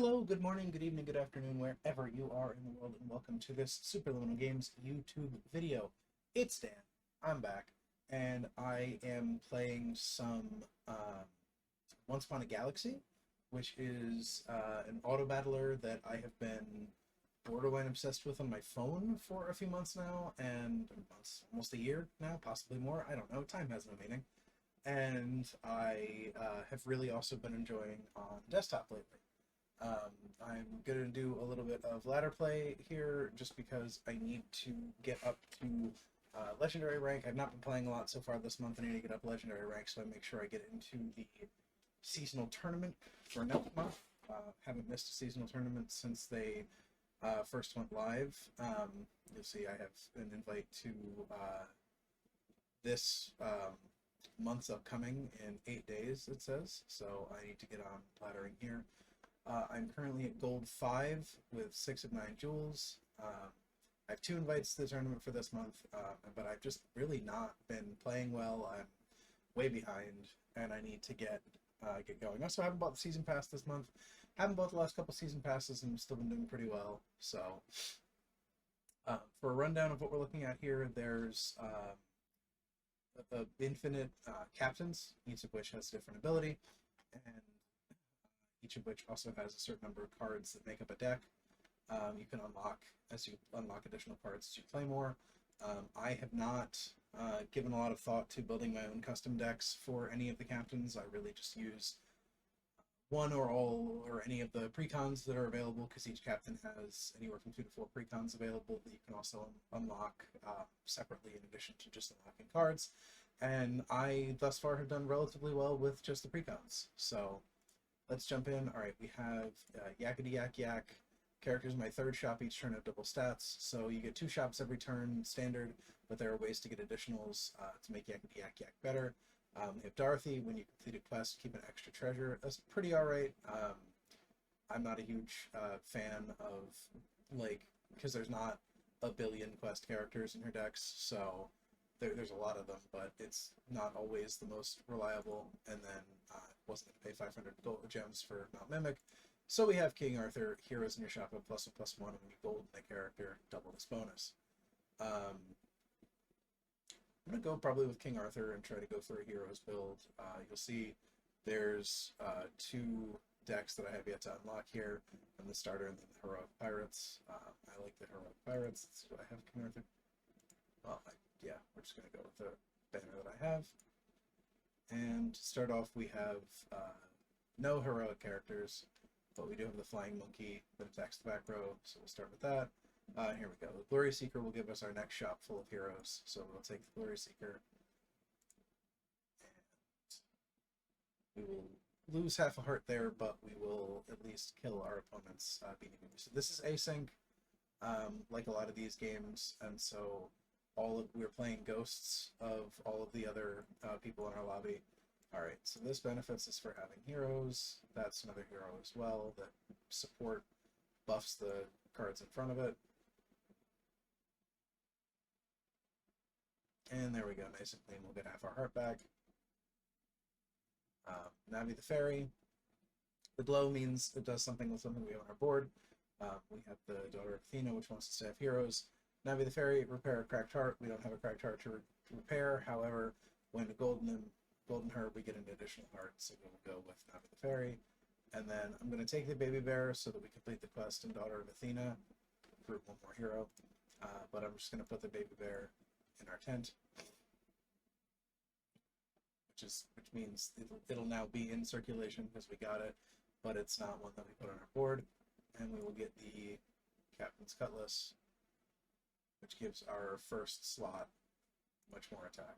Hello, good morning, good evening, good afternoon, wherever you are in the world, and welcome to this Superliminal Games YouTube video. It's Dan, I'm back, and I am playing some Once Upon a Galaxy, which is an autobattler that I have been borderline obsessed with on my phone for a few months now, and almost a year now, possibly more, I don't know, time has no meaning. And I have really also been enjoying on desktop lately. I'm going to do a little bit of ladder play here just because I need to get up to legendary rank. I've not been playing a lot so far this month, and I need to get up legendary rank so I make sure I get into the seasonal tournament for next month. Haven't missed a seasonal tournament since they first went live. You'll see I have an invite to this month's upcoming in 8 days, it says, so I need to get on laddering here. I'm currently at gold 5 with 6 of 9 jewels. I have 2 invites to the tournament for this month, but I've just really not been playing well. I'm way behind, and I need to get going. Also, I haven't bought the season pass this month. Haven't bought the last couple season passes, and still been doing pretty well. So, for a rundown of what we're looking at here, there's infinite captains, each of which has a different ability, and each of which also has a certain number of cards that make up a deck. You can unlock as you unlock additional cards as you play more. I have not given a lot of thought to building my own custom decks for any of the captains. I really just use one or all or any of the precons that are available, because each captain has anywhere from 2 to 4 precons available that you can also unlock separately in addition to just unlocking cards. And I thus far have done relatively well with just the precons. So let's jump in. All right, we have Yakety Yak Yak. Characters in my 3rd shop each turn have double stats, so you get 2 shops every turn, standard, but there are ways to get additionals to make Yakety Yak Yak better. We have Dorothy. When you complete a quest, keep an extra treasure. That's pretty alright. I'm not a huge fan of, because there's not a billion quest characters in your decks, so there's a lot of them, but it's not always the most reliable, and then wasn't going to pay 500 gold gems for Mount Mimic. So we have King Arthur, heroes in your shop of +1/+1, and when you golden the character, double this bonus. I'm going to go probably with King Arthur and try to go for a heroes build. You'll see there's 2 decks that I have yet to unlock here, and the starter and then the Heroic Pirates. I like the Heroic Pirates. Do I have King Arthur? Well, yeah, we're just going to go with the banner that I have. And to start off, we have no heroic characters, but we do have the Flying Monkey that attacks the back row, so we'll start with that. Here we go. The Glory Seeker will give us our next shop full of heroes, so we'll take the Glory Seeker. And we will lose half a heart there, but we will at least kill our opponent's beating. So this is async, like a lot of these games, and so we're playing ghosts of all of the other people in our lobby. Alright, so this benefits us for having heroes. That's another hero as well that support buffs the cards in front of it. And there we go, nice and clean. We'll get half our heart back. Navi the Fairy. The glow means it does something with something we have on our board. We have the Daughter of Athena, which wants us to have heroes. Navi the Fairy, repair a cracked heart. We don't have a cracked heart to repair. However, when golden her, we get an additional heart, so we'll go with Navi the Fairy. And then I'm going to take the Baby Bear so that we complete the quest in Daughter of Athena for 1 more hero. But I'm just going to put the Baby Bear in our tent, which means it'll now be in circulation because we got it, but it's not one that we put on our board. And we will get the Captain's Cutlass, which gives our first slot much more attack.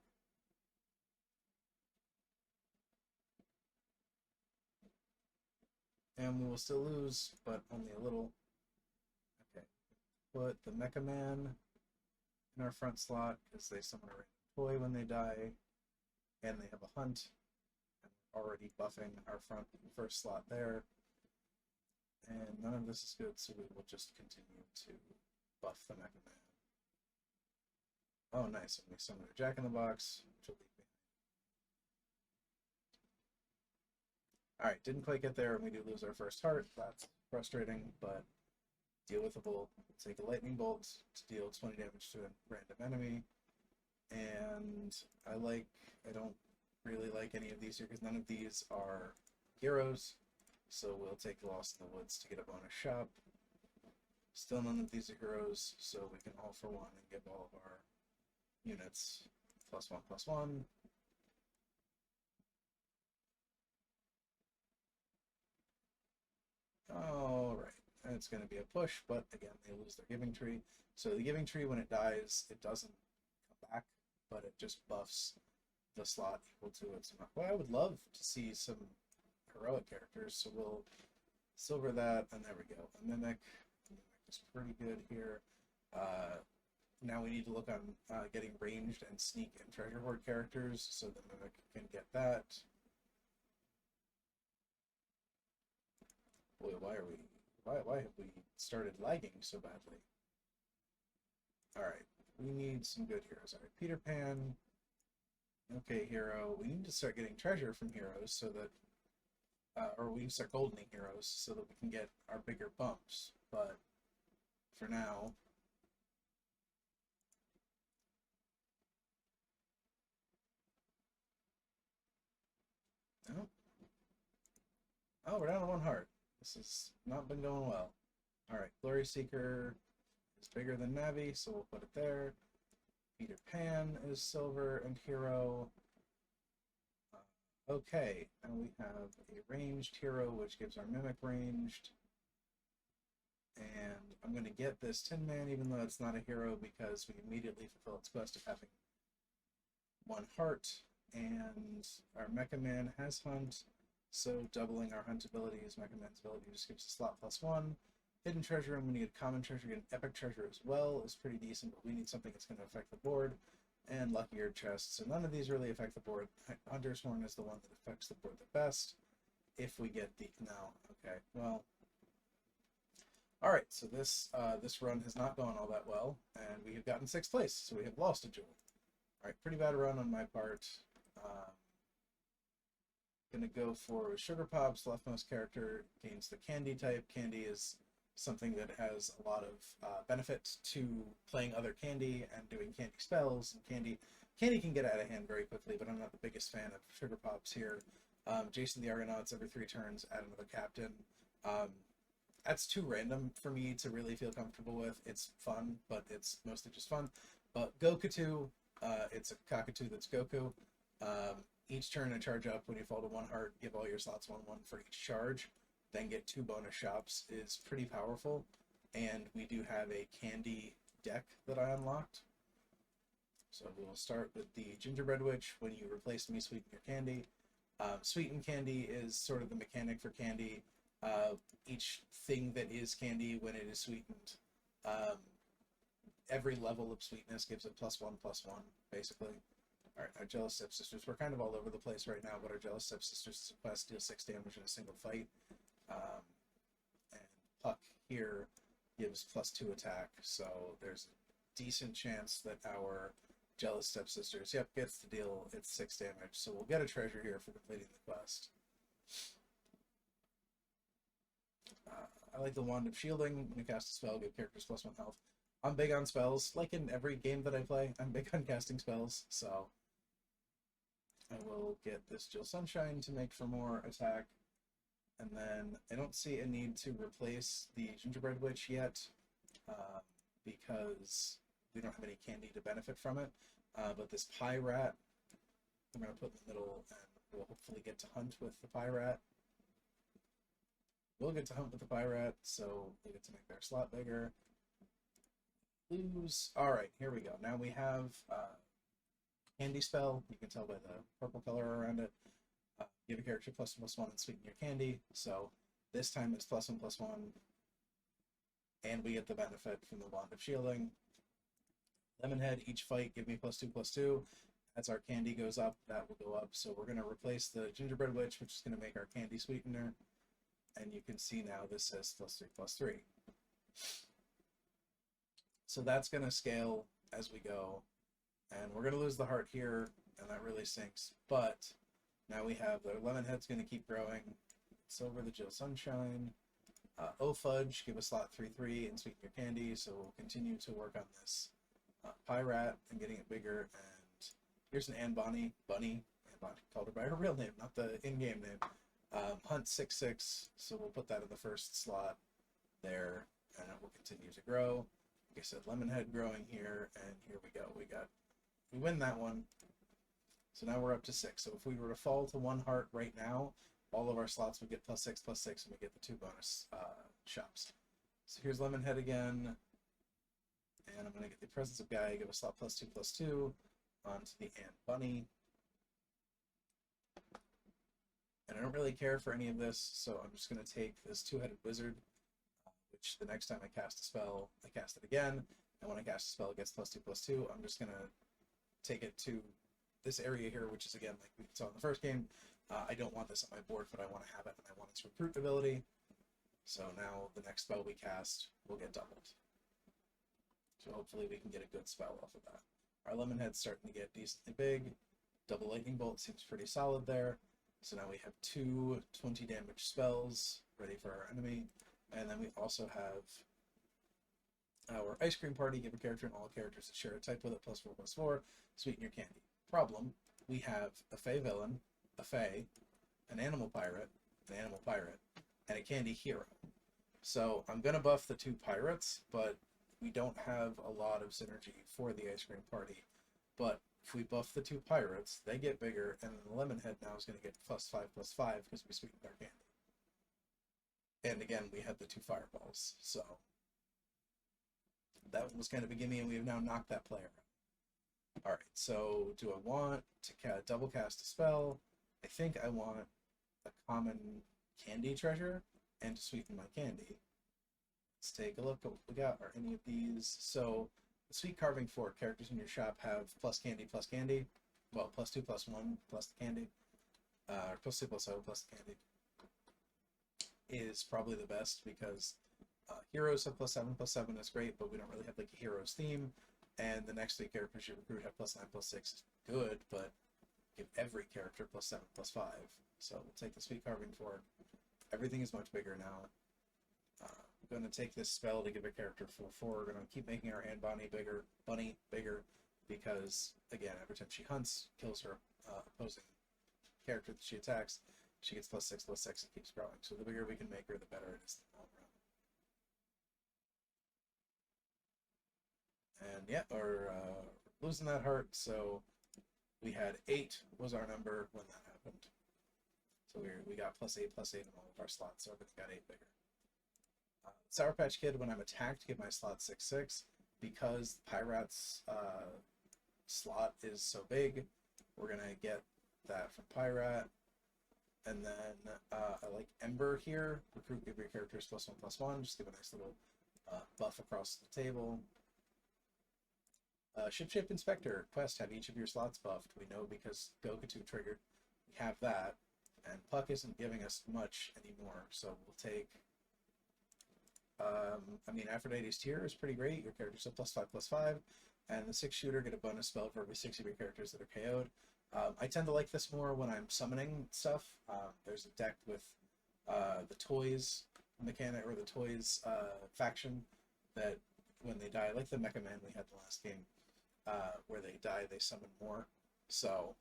And we will still lose, but only a little. Okay. Put the Mecha Man in our front slot because they summon a random toy when they die, and they have a hunt. And we're already buffing our first slot there. And none of this is good, so we will just continue to buff the Mecha Man. Oh, nice. And we summon a Jack-in-the-Box, which will leave me. Alright, didn't quite get there, and we do lose our first heart. That's frustrating, but deal withable. Take a lightning bolt to deal 20 damage to a random enemy. And I don't really like any of these here because none of these are heroes. So we'll take Lost in the Woods to get a bonus shop. Still none of these are heroes, so we can all for one and give all of our units +1/+1. Alright, it's going to be a push, but again, they lose their Giving Tree. So the Giving Tree, when it dies, it doesn't come back, but it just buffs the slot equal to its amount. Well, I would love to see some heroic characters, so we'll silver that, and there we go. A Mimic is pretty good here. Now we need to look on getting ranged and sneak and treasure hoard characters, so the Mimic can get that. Boy, why have we started lagging so badly? Alright, we need some good heroes. Alright, Peter Pan. Okay, hero. We need to start getting treasure from heroes so that, or we need to start goldening heroes so that we can get our bigger bumps. But for now, no. Oh, we're down to 1 heart. This has not been going well. Alright, Glory Seeker is bigger than Navi, so we'll put it there. Peter Pan is silver and hero. Okay, and we have a ranged hero, which gives our Mimic ranged. And I'm going to get this Tin Man, even though it's not a hero, because we immediately fulfill its quest of having 1 heart. And our Mecha Man has Hunt, so doubling our Hunt ability is Mecha Man's ability just gives a slot +1. Hidden Treasure, and when you get Common Treasure, you get an Epic Treasure as well, is pretty decent, but we need something that's going to affect the board. And Lucky Ear Chest, so none of these really affect the board. Hunter's Horn is the one that affects the board the best. If we get the... No, okay, well... Alright, so this run has not gone all that well, and we have gotten 6th place, so we have lost a jewel. Alright, pretty bad run on my part. Gonna go for Sugar Pop's leftmost character, gains the Candy type. Candy is something that has a lot of benefit to playing other Candy and doing Candy spells. And Candy can get out of hand very quickly, but I'm not the biggest fan of Sugar Pops here. Jason the Argonauts, every 3 turns, add another captain. That's too random for me to really feel comfortable with. It's fun, but it's mostly just fun. But Goku, it's a cockatoo that's Goku. Each turn I charge up. When you fall to 1 heart, give all your slots 1/1 for each charge. Then get 2 bonus shops is pretty powerful. And we do have a Candy deck that I unlocked. So we'll start with the Gingerbread Witch. When you replace me, sweeten your candy. Sweeten candy is sort of the mechanic for candy. Each thing that is candy, when it is sweetened, every level of sweetness gives it +1/+1, basically. Alright, our Jealous Stepsisters. We're kind of all over the place right now, but our Jealous Stepsisters quest deals 6 damage in a single fight. And Puck here gives +2 attack, so there's a decent chance that our Jealous Stepsisters, gets to deal its 6 damage. So we'll get a treasure here for completing the quest. I like the Wand of Shielding. When you cast a spell, give characters +1 health. I'm big on spells. Like in every game that I play, I'm big on casting spells, so I will get this Jill Sunshine to make for more attack. And then I don't see a need to replace the Gingerbread Witch yet, because we don't have any candy to benefit from it. But this Pie Rat, I'm going to put in the middle, and we'll hopefully get to hunt with the Pie Rat. We'll get to hunt with the Pie Rat, so we get to make their slot bigger. Lose. Alright, here we go. Now we have Candy Spell. You can tell by the purple color around it. Give a character +1/+1 and sweeten your candy. So this time it's +1/+1. And we get the benefit from the Wand of Shielding. Lemonhead, each fight, give me +2/+2. As our candy goes up, that will go up. So we're going to replace the Gingerbread Witch, which is going to make our candy sweetener. And you can see now this says +3/+3. So that's going to scale as we go. And we're going to lose the heart here, and that really sinks. But now we have the Lemonhead's going to keep growing. Silver, the Jill Sunshine. O Fudge, give a slot 3/3 and sweeten your candy. So we'll continue to work on this Pyrat and getting it bigger. And here's an Anne Bonnie, Bunny. Anne Bonnie, called her by her real name, not the in-game name. Hunt 6/6, so we'll put that in the first slot there, and it will continue to grow. Like I said, Lemonhead growing here, and here we go. We win that one. So now we're up to 6. So if we were to fall to 1 heart right now, all of our slots would get +6/+6, and we get the 2 bonus shops. So here's Lemonhead again, and I'm going to get the Presence of Gaia, give a slot +2/+2 onto the Ant Bunny. And I don't really care for any of this, so I'm just going to take this 2-headed wizard, which the next time I cast a spell, I cast it again, and when I cast a spell, it gets +2/+2. I'm just going to take it to this area here, which is, again, like we saw in the first game. I don't want this on my board, but I want to have it, and I want its recruit ability. So now the next spell we cast will get doubled. So hopefully we can get a good spell off of that. Our Lemonhead's starting to get decently big. Double Lightning Bolt seems pretty solid there. So now we have 2 20 damage spells ready for our enemy. And then we also have our Ice Cream Party, give a character and all characters that share a type with it +4/+4, sweeten your candy. Problem, we have a Fey Villain, a Fey, an Animal Pirate, and a Candy Hero. So I'm going to buff the 2 Pirates, but we don't have a lot of synergy for the Ice Cream Party. But if we buff the 2 Pirates, they get bigger, and the Lemonhead now is going to get +5/+5 because we sweetened our candy. And again, we had the 2 Fireballs, so that was kind of a gimme, and we have now knocked that player out. Alright, so do I want to double cast a spell? I think I want a common candy treasure and to sweeten my candy. Let's take a look at what we got. Are any of these? So the Sweet Carving Fork characters in your shop have +candy. Well, +2/+1 plus the candy. Or +2/+0 plus the candy. Is probably the best because heroes have +7/+7 is great, but we don't really have like a heroes theme. And the next 3 characters you recruit have +9/+6 is good, but give every character +7/+5. So we'll take the Sweet Carving Fork. Everything is much bigger now. I'm going to take this spell to give a character 4/4. We're going to keep making our Anne Bonnie bigger, because, again, every time she hunts, kills her opposing character that she attacks, she gets +6/+6 and keeps growing. So the bigger we can make her, the better it is in the long run. And yeah, we're losing that heart, so we had 8 was our number when that happened. So we got +8/+8 in all of our slots, so everything got 8 bigger. Sour Patch Kid, when I'm attacked, give my slot 6/6. Because Pyrat's slot is so big, we're going to get that from Pyrat. And then I like Ember here. Recruit, give your characters +1/+1. Just give a nice little buff across the table. Ship Inspector quest, have each of your slots buffed. We know because Gokatu triggered. We have that. And Puck isn't giving us much anymore, so we'll take... I mean, Aphrodite's Tear is pretty great. Your characters have +5/+5. And the 6-shooter, get a bonus spell for every 6 of your characters that are KO'd. I tend to like this more when I'm summoning stuff. There's a deck with the Toys mechanic, or the Toys faction, that when they die, like the Mecha Man we had the last game, where they die, they summon more. So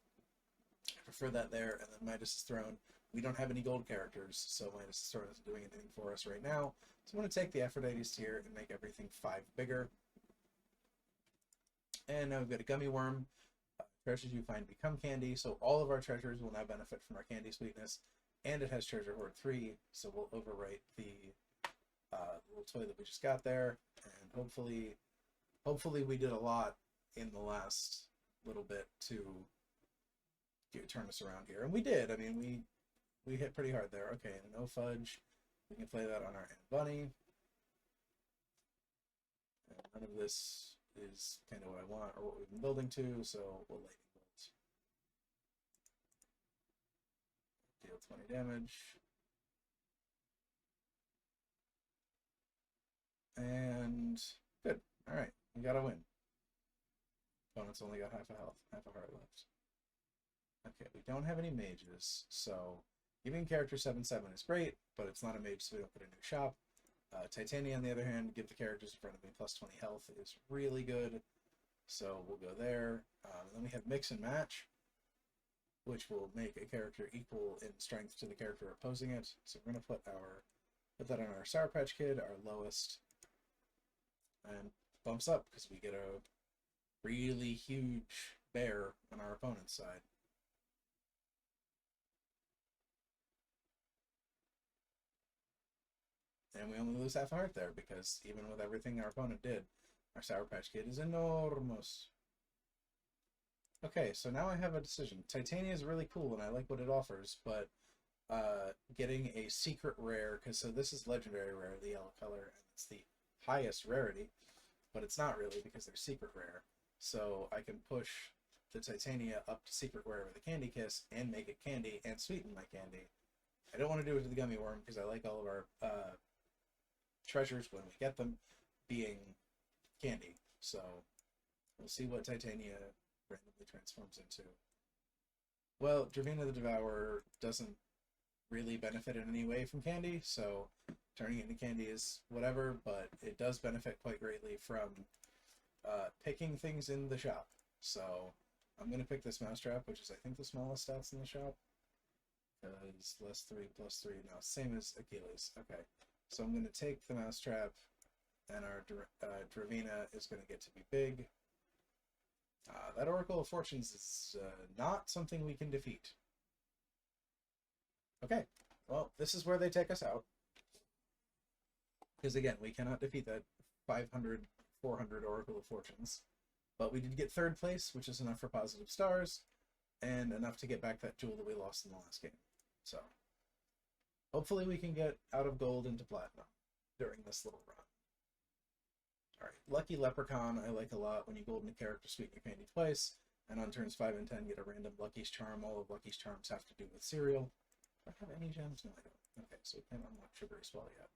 I prefer that there. And then Midas' Throne. We don't have any gold characters, so Midas' Throne isn't doing anything for us right now. So I'm going to take the Aphrodite's Tear and make everything 5 bigger. And now we've got a Gummy Worm. Treasures you find become candy, so all of our treasures will now benefit from our candy sweetness. And it has Treasure Hoard 3, so we'll overwrite the little toy that we just got there. And hopefully we did a lot in the last little bit to turn us around here. And we did. I mean, we hit pretty hard there. Okay, and no fudge. We can play that on our Anne Bunny. And none of this is kind of what I want or what we've been building to, so we'll Lightning Bolt. Deal 20 damage. And good. Alright, we got a win. Opponent's only got half a heart left. Okay, we don't have any mages, so Giving character 7/7 is great, but it's not a mage, so we don't get a new shop. Titania, on the other hand, give the characters in front of me plus 20 health is really good, so we'll go there. Then we have Mix and Match, which will make a character equal in strength to the character opposing it. So we're going to put that on our Sour Patch Kid, our lowest, and bumps up because we get a really huge bear on our opponent's side. And we only lose half a heart there because even with everything our opponent did, our Sour Patch Kid is enormous. Okay, so now I have a decision. Titania is really cool and I like what it offers, but getting a secret rare, because so this is legendary rare, the yellow color, and it's the highest rarity, but it's not really because they're secret rare. So I can push the Titania up to secret rare with a Candy Kiss and make it candy and sweeten my candy. I don't want to do it to the Gummy Worm because I like all of our treasures when we get them being candy. So we'll see what Titania randomly transforms into. Well, Dravina the Devourer doesn't really benefit in any way from candy, so turning it into candy is whatever, but it does benefit quite greatly from picking things in the shop. So I'm going to pick this Mousetrap, which is I think the smallest stats in the shop. Because +3/+3, no, same as Achilles. Okay, so I'm going to take the Mousetrap, and our Dravina is going to get to be big. That Oracle of Fortunes is not something we can defeat. Okay, well, this is where they take us out. Because again, we cannot defeat that 500, 400 Oracle of Fortunes. But we did get 3rd place, which is enough for positive stars, and enough to get back that jewel that we lost in the last game. So, hopefully we can get out of gold into platinum during this little run. Alright, Lucky Leprechaun I like a lot. When you golden a character, sweeten your candy twice, and on turns 5 and 10 get a random Lucky's Charm. All of Lucky's Charms have to do with cereal. Do I have any gems? No, I don't. Okay, so we can't unlock Sugary Swell yet.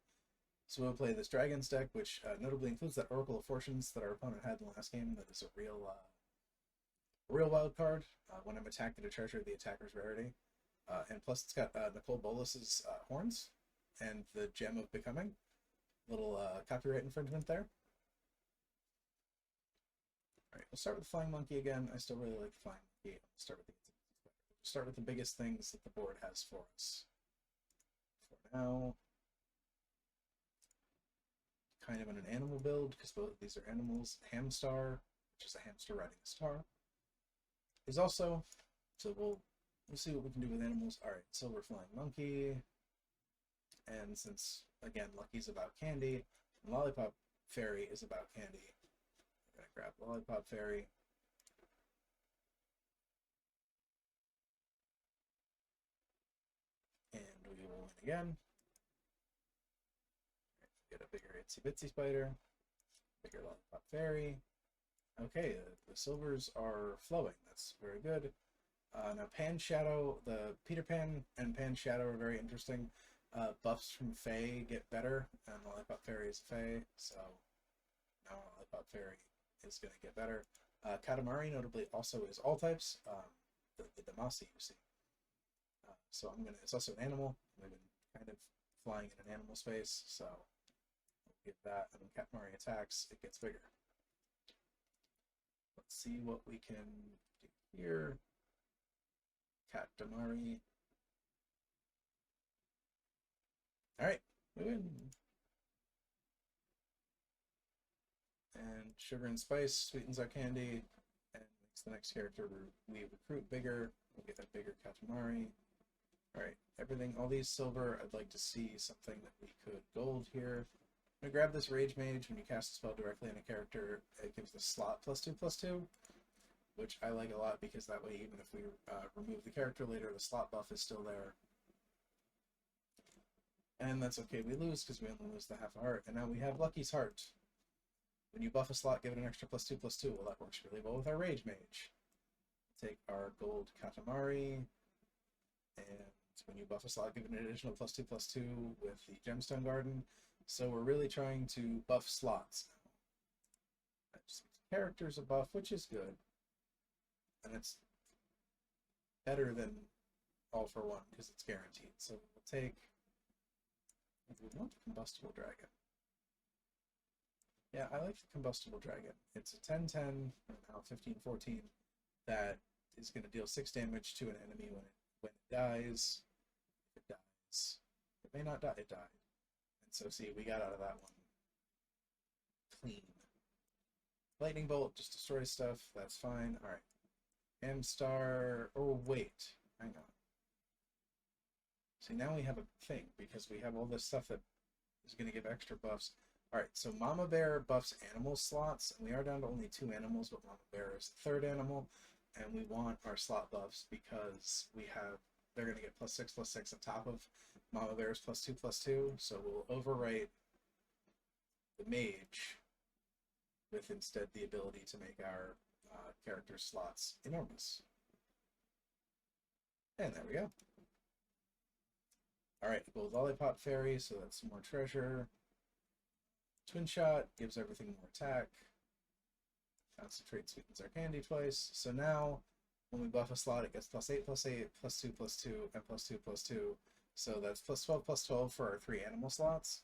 So we'll play this Dragon's deck, which notably includes that Oracle of Fortunes that our opponent had in the last game. That is a real wild card. When I'm attacked at a treasure, the attacker's rarity. And plus it's got Nicole Bolas's horns and the Gem of Becoming. Little copyright infringement there. Alright, we'll start with the Flying Monkey again. I still really like the Flying Monkey. Start with the biggest things that the board has for us. For now, kind of in an animal build, because both of these are animals. Hamstar, which is a hamster riding a star, is also, so we'll see what we can do with animals. Alright, Silver Flying Monkey, and since, again, Lucky's about candy, and Lollipop Fairy is about candy, I'm going to grab Lollipop Fairy. And we will win again. Get a bigger Itsy Bitsy Spider, bigger Lollipop Fairy. Okay, the silvers are flowing. That's very good. Now Pan Shadow, the Peter Pan and Pan Shadow are very interesting. Buffs from Fae get better, and Lollipop Fairy is Fae, so now Lollipop Fairy is going to get better. Katamari notably also is all types, the Damasi you see. So it's also an animal. I've been kind of flying in an animal space, so I'll give that, and when Katamari attacks, it gets bigger. Let's see what we can do here. Katamari. Alright, we win. And Sugar and Spice sweetens our candy and makes the next character we recruit bigger. We'll get that bigger Katamari. Alright, everything, all these silver, I'd like to see something that we could gold here. I'm going to grab this Rage Mage. When you cast a spell directly on a character, it gives the slot +2/+2, which I like a lot because that way, even if we remove the character later, the slot buff is still there. And that's okay, we lose because we only lose the half a heart. And now we have Lucky's Heart. When you buff a slot, give it an extra +2/+2. Well, that works really well with our Rage Mage. Take our gold Katamari, and when you buff a slot, give it an additional +2/+2 with the Gemstone Garden. So we're really trying to buff slots now. That just gives characters a buff, which is good. And it's better than all for one because it's guaranteed. So we'll take, if we want the combustible dragon. Yeah, I like the combustible dragon. It's a 10-10, or now 15-14, that is going to deal 6 damage to an enemy when it dies. If it dies, it may not die. It died, and so see, we got out of that one clean. Lightning bolt just destroys stuff. That's fine. All right. M-star. Oh wait, hang on. See, now we have a thing because we have all this stuff that is going to give extra buffs. All right, so Mama Bear buffs animal slots, and we are down to only 2 animals, but Mama Bear is the 3rd animal, and we want our slot buffs because they're going to get +6/+6 on top of Mama Bear's +2/+2, so we'll overwrite the mage with instead the ability to make our character slots enormous. And there we go. All right, Gold Lollipop Fairy, so that's some more treasure. Twin Shot gives everything more attack. Concentrate sweetens our candy twice. So now, when we buff a slot, it gets +8/+8, +2/+2, and +2/+2. So that's +12/+12 for our 3 animal slots.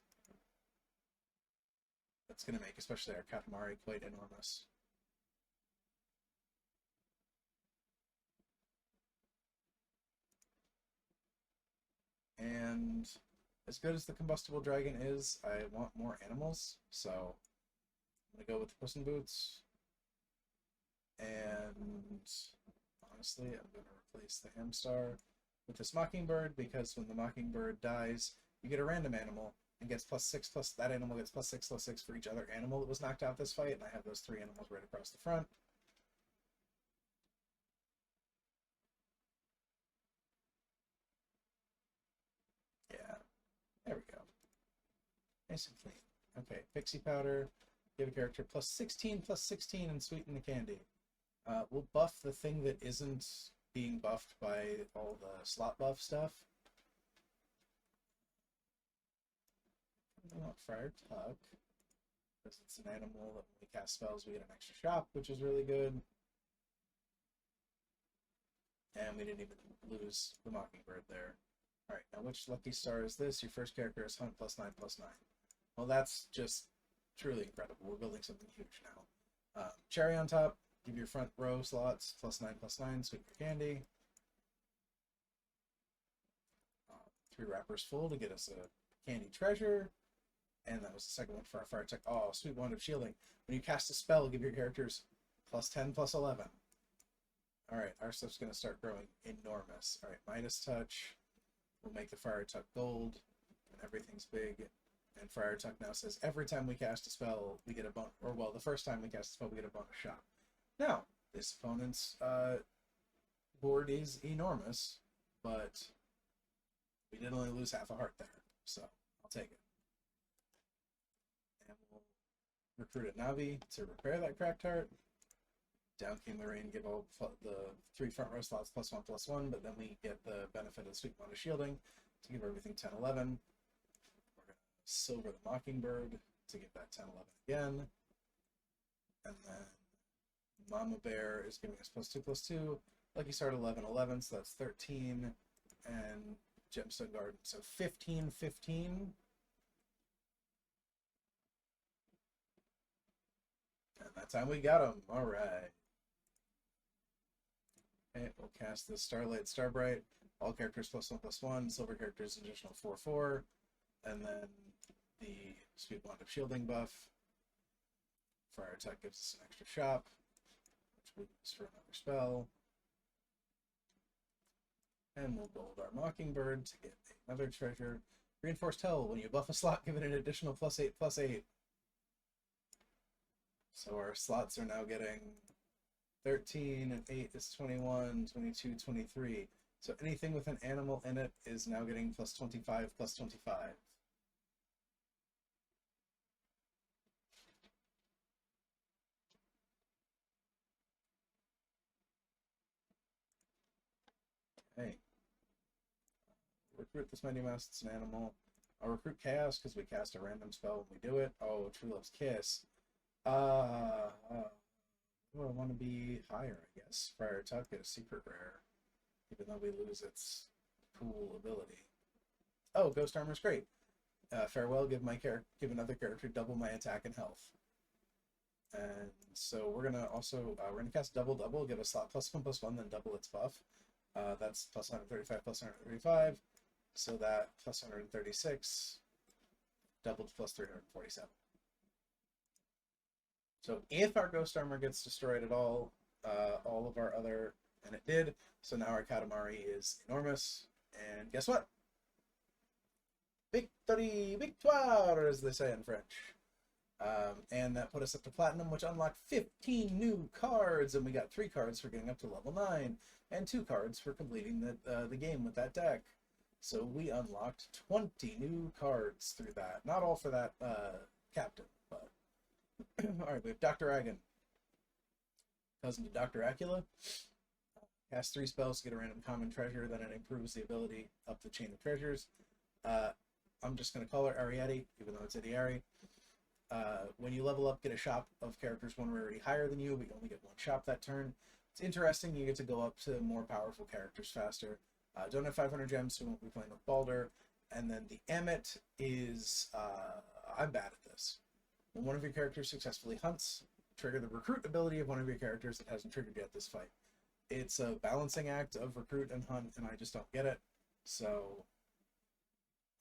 That's going to make especially our Katamari quite enormous. And as good as the combustible dragon is, I want more animals, so I'm going to go with the Puss in Boots. And honestly, I'm going to replace the Hamstar with this Mockingbird, because when the Mockingbird dies, you get a random animal and gets +6 that animal gets +6/+6 for each other animal that was knocked out this fight, and I have those 3 animals right across the front. Yeah, there we go. Nice and clean. Okay, Pixie Powder. Give a character +16/+16 and sweeten the candy. We'll buff the thing that isn't being buffed by all the slot buff stuff. I want Friar Tuck, because it's an animal that when we cast spells we get an extra shop, which is really good. And we didn't even lose the Mockingbird there. Alright, now which lucky star is this? Your first character is Hunt +9/+9. Well, that's just truly incredible. We're building something huge now. Cherry on top, give your front row slots +9/+9, sweet your candy. 3 wrappers full to get us a candy treasure. And that was the second one for our fire tech. Oh, sweet wand of shielding. When you cast a spell, give your characters +10/+11. Alright, our stuff's going to start growing enormous. Alright, Midas Touch. We'll make the Fire Tuck gold, and everything's big. And Friar Tuck now says every time we cast a spell, we get a bonus. Or, well, the first time we cast a spell, we get a bonus shot. Now, this opponent's board is enormous, but we did only lose half a heart there, so I'll take it. And we'll recruit a Navi to repair that cracked heart. Down came the rain, give all the 3 front row slots +1/+1, but then we get the benefit of Sweet Wand of Shielding to give everything 10/11. We're going to silver the Mockingbird to get that 10/11 again. And then Mama Bear is giving us +2/+2. Lucky Start 11/11, so that's 13. And Gemstone Garden, so 15/15. And that time we got him. All right. Okay, we'll cast the Starlight Starbright. All characters +1/+1. Silver characters additional 4/4. And then the Sweet Wand of Shielding buff. Friar Tuck gives us an extra shop, which we use for another spell. And we'll gold our Mockingbird to get another treasure. Reinforced Hell. When you buff a slot, give it an additional +8/+8. So our slots are now getting 13 and 8 is 21, 22, 23. So anything with an animal in it is now getting +25/+25. Okay. Recruit this Mighty Mouse, it's an animal. I'll recruit Chaos because we cast a random spell when we do it. Oh, True Love's Kiss. Do I want to be higher, I guess. Friar Tuck, get a secret rare. Even though we lose its cool ability. Oh, Ghost Armor's great. Farewell, give another character double my attack and health. And so we're gonna cast double, give a slot +1/+1, then double its buff. That's plus 135 plus 135, so that plus 136 doubled to plus 347. So if our Ghost Armor gets destroyed at all of our other, and it did, so now our Katamari is enormous. And guess what? Victoire, as they say in French. And that put us up to Platinum, which unlocked 15 new cards, and we got 3 cards for getting up to level 9, and 2 cards for completing the game with that deck. So we unlocked 20 new cards through that. Not all for that captain, but... Alright, we have Dr. Agon. Cousin to Dr. Acula. Cast 3 spells to get a random common treasure, then it improves the ability up the chain of treasures. I'm just going to call her Ariadne, even though it's Idiari. When you level up, get a shop of characters one rarity higher than you, but you only get 1 shop that turn. It's interesting, you get to go up to more powerful characters faster. Don't have 500 gems, so we won't be playing with Balder. And then the Emmet is... I'm bad at this. When one of your characters successfully hunts, trigger the recruit ability of one of your characters that hasn't triggered yet this fight. It's a balancing act of recruit and hunt, and I just don't get it. So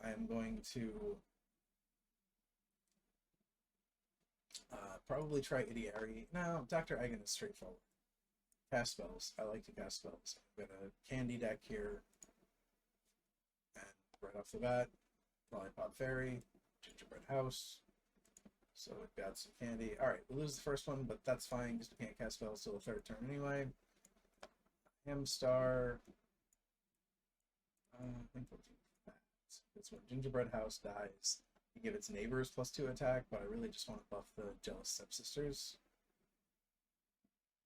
I am going to probably try Idiari. No, Dr. Agon is straightforward. Cast spells. I like to cast spells. I've got a candy deck here. And right off the bat, Lollipop Fairy, Gingerbread House. So we've got some candy. Alright, we lose the first one, but that's fine because we can't cast spells till the 3rd turn anyway. Hamstar. I think we'll do that. It's when Gingerbread House dies. You give its neighbors +2 attack, but I really just want to buff the Jealous Stepsisters.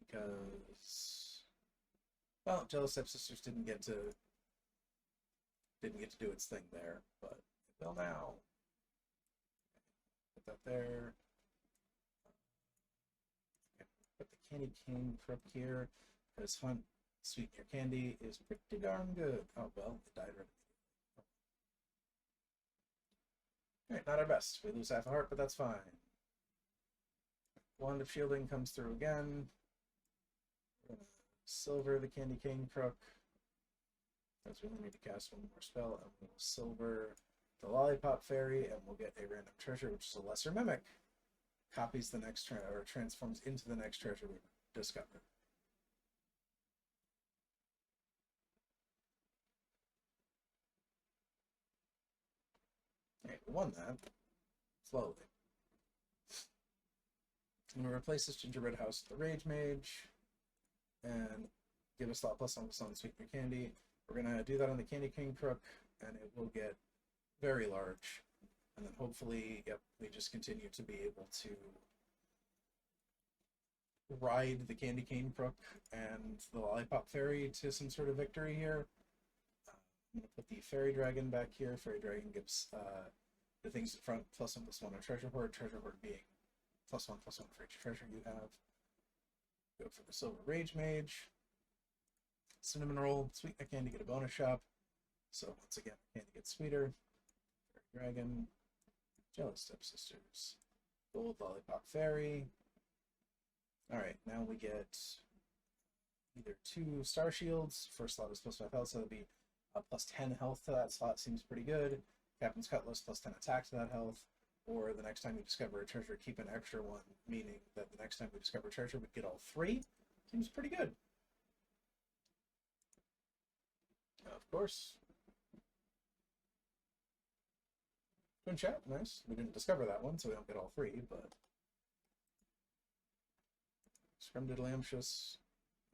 Because, well, Jealous Stepsisters didn't get to do its thing there, but it will now. Put that there. Put the Candy Cane Crook here, because Hunt, Sweeten Your Candy is pretty darn good. Oh, well, it died right. Alright, not our best. We lose half a heart, but that's fine. Wand of Shielding comes through again. Silver the Candy Cane Crook. Because we only need to cast 1 more spell, and we'll silver the Lollipop Fairy, and we'll get a random treasure, which is a Lesser Mimic. Copies the next or transforms into the next treasure we discover. Alright, we won that. Slowly. I'm going to replace this Gingerbread House with the Rage Mage. And give a slot +1/+1 Sweeten Your Candy. We're going to do that on the Candy King Crook, and it will get very large. And then hopefully, yep, we just continue to be able to ride the Candy Cane Crook and the Lollipop Fairy to some sort of victory here. I'm going to put the Fairy Dragon back here. Fairy Dragon gives the things in front +1/+1 on Treasure Hoard. Treasure Hoard being +1/+1 for each treasure you have. Go for the Silver Rage Mage. Cinnamon Roll, Sweeten the Candy, get a bonus shop. So once again, candy gets sweeter. Fairy Dragon, Jealous Stepsisters, Gold Lollipop Fairy. Alright, now we get either 2 Star Shields. First slot is +5 health, so that'll be +10 health to that slot. Seems pretty good. Captain's Cutlass +10 attack to that health. Or the next time you discover a treasure, keep an extra 1, meaning that the next time we discover a treasure, we get all 3. Seems pretty good. Of course. Good chat, nice. We didn't discover that one, so we don't get all 3, but... Scrumdiddlyumptious.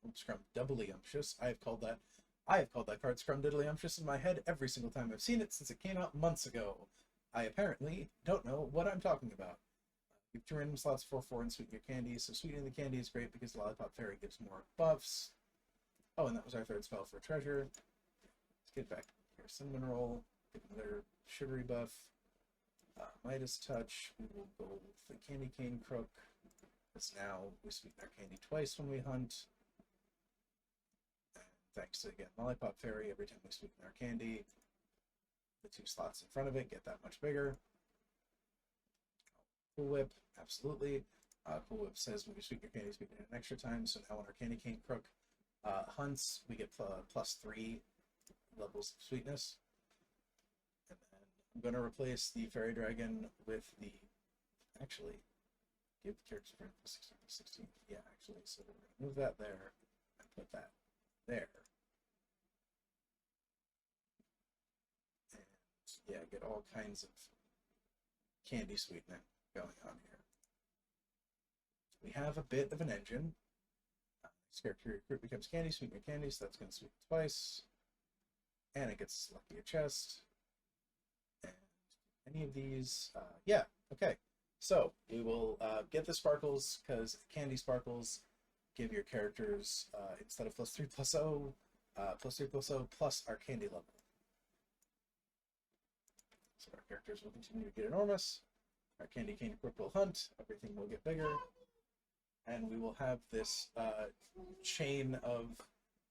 Scrumdoublyumptious. I have called that card Scrumdiddlyumptious in my head every single time I've seen it since it came out months ago. I apparently don't know what I'm talking about. Give 2 random slots 4/4 and Sweeten Your Candy. So Sweetening the Candy is great because the Lollipop Fairy gives more buffs. Oh, and that was our 3rd spell for treasure. Let's get back here. Cinnamon Roll. Get another sugary buff. Midas Touch. We will go with the Candy Cane Crook. Because now we sweeten our candy twice when we hunt. And thanks to, again, Lollipop Fairy. Every time we sweeten our candy, the 2 slots in front of it get that much bigger. Cool Whip, absolutely. Cool Whip says when you sweeten your candy, sweeten it an extra time. So now when our Candy Cane Crook hunts, we get +3 levels of sweetness. And then I'm going to replace the Fairy Dragon with the, actually, give the character strength 16, 16. Yeah, actually, so we're going to move that there and put that there. And yeah, get all kinds of candy sweetening going on here. We have a bit of an engine. This character recruit becomes candy, sweeten your candy, so that's going to sweeten twice. And it gets Lucky Chest. And any of these, yeah, okay. So we will get the sparkles, because candy sparkles give your characters, instead of +3/+0, +3/+0 plus our candy level. So our characters will continue to get enormous. Our Candy Cane Crook will hunt. Everything will get bigger. And we will have this chain of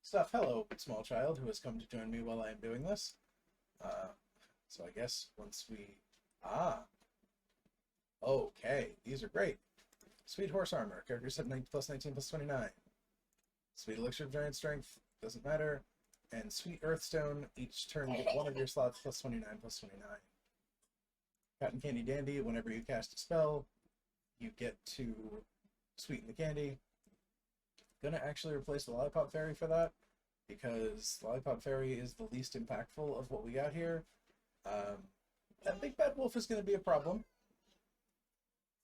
stuff. Hello, small child, who has come to join me while I am doing this. So I guess once we... Okay, these are great. Sweet Horse Armor. Characters have +19/+29. Sweet Elixir of Giant Strength. Doesn't matter. And Sweet Earthstone. Each turn get one of your slots +29/+29. Cotton Candy Dandy. Whenever you cast a spell, you get to sweeten the candy. Gonna actually replace the Lollipop Fairy for that, because Lollipop Fairy is the least impactful of what we got here. That Big Bad Wolf is going to be a problem.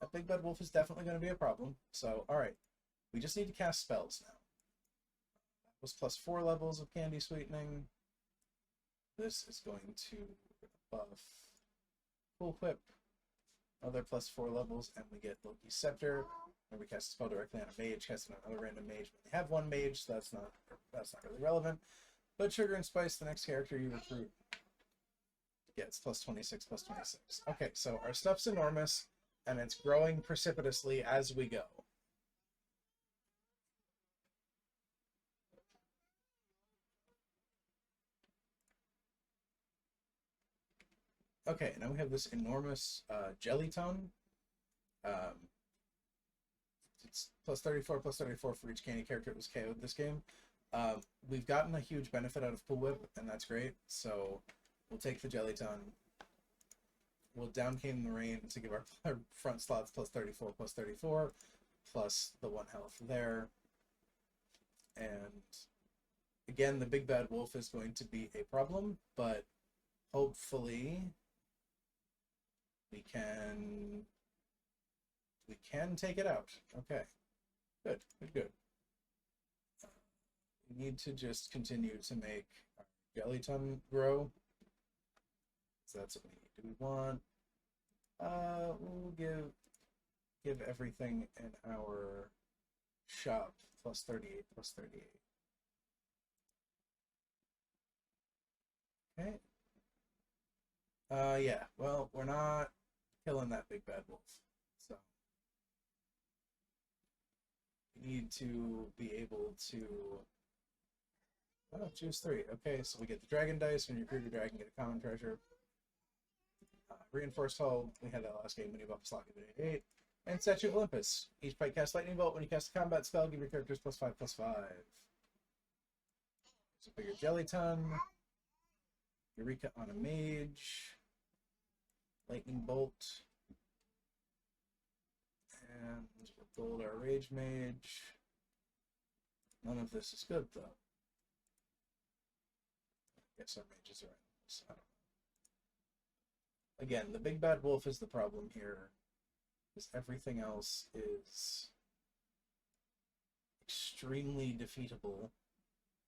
That Big Bad Wolf is definitely going to be a problem. So, alright. We just need to cast spells now. That was +4 levels of candy sweetening. This is going to buff Cool Whip. Another +4 levels, and we get Loki's Scepter. And we cast a spell directly on a mage, cast it on another random mage. We have one mage, so that's not really relevant. But Sugar and Spice, the next character you recruit, gets +26/+26. Okay, so our stuff's enormous, and it's growing precipitously as we go. Okay, now we have this enormous Jellyton. It's +34/+34 for each candy character that was KO'd this game. We've gotten a huge benefit out of Cool Whip, and that's great. So we'll take the Jellyton. We'll down cane the rain to give our front slots +34/+34, plus the 1 health there. And again, the Big Bad Wolf is going to be a problem, but hopefully we can take it out. Okay, good. We need to just continue to make our Jellyton grow. So that's what we need. Do we want? We'll give everything in our shop +38/+38. Okay. Yeah. Well, we're not killing that Big Bad Wolf, so we need to be able to. Oh, choose 3. Okay, so we get the Dragon Dice. When you recruit a dragon, get a common treasure. Reinforced Hull, we had that last game when you buff a slot, give it 8. And Statue of Olympus. Each fight casts Lightning Bolt. When you cast a combat spell, give your characters +5/+5. So bigger Jellyton. Eureka on a mage. Lightning Bolt. And we'll gold our Rage Mage. None of this is good, though. I guess our mages are animals. I don't know. Again, the Big Bad Wolf is the problem here, because everything else is extremely defeatable,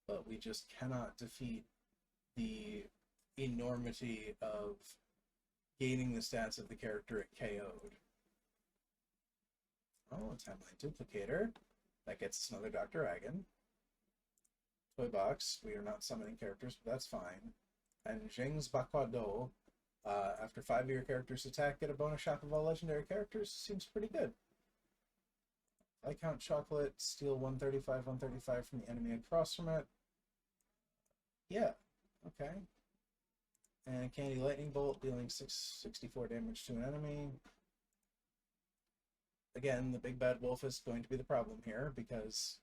but we just cannot defeat the enormity of gaining the stats of the character it KO'd. Oh, a Timeline Duplicator. That gets us another Dr. Agon. Toy Box. We are not summoning characters, but that's fine. And Zheng's Bakwado. After 5 of your characters attack, get a bonus shop of all legendary characters. Seems pretty good. Viscount Chocolate, steal 135 from the enemy across from it. Yeah. Okay. And Candy Lightning Bolt dealing 664 damage to an enemy. Again, the big bad wolf is going to be the problem here because,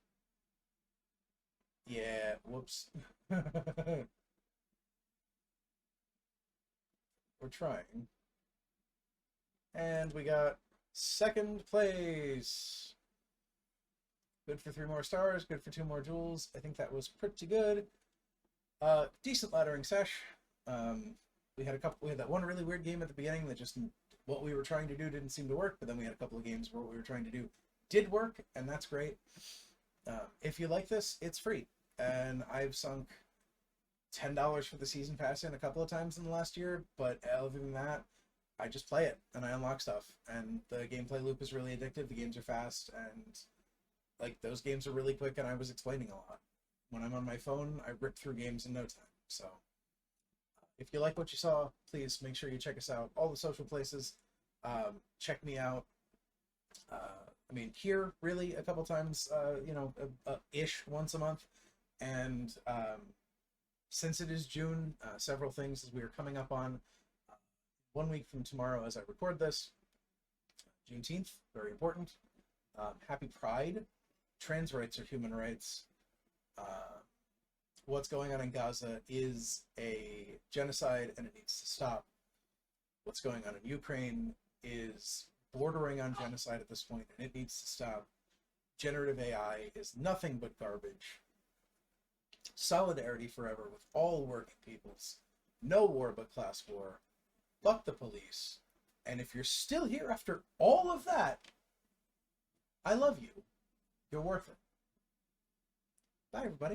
yeah, whoops. We're trying. And we got second place. Good for 3 more stars, good for 2 more jewels. I think that was pretty good. Decent laddering sesh. We had that one really weird game at the beginning that just what we were trying to do didn't seem to work, but then we had a couple of games where what we were trying to do did work, and that's great. If you like this, it's free, and I've sunk $10 for the season pass in a couple of times in the last year, but other than that, I just play it and I unlock stuff, and the gameplay loop is really addictive. The games are fast, and like those games are really quick, and I was explaining a lot. When I'm on my phone, I rip through games in no time. So if you like what you saw, please make sure you check us out. All the social places. Check me out. I mean, here really a couple times, ish once a month. And since it is June, several things as we are coming up on 1 week from tomorrow as I record this. Juneteenth, very important. Happy Pride. Trans rights are human rights. What's going on in Gaza is a genocide and it needs to stop. What's going on in Ukraine is bordering on genocide at this point and it needs to stop. Generative AI is nothing but garbage. Solidarity forever with all working peoples. No war but class war. Fuck the police. And if you're still here after all of that, I love you. You're worth it. Bye, everybody.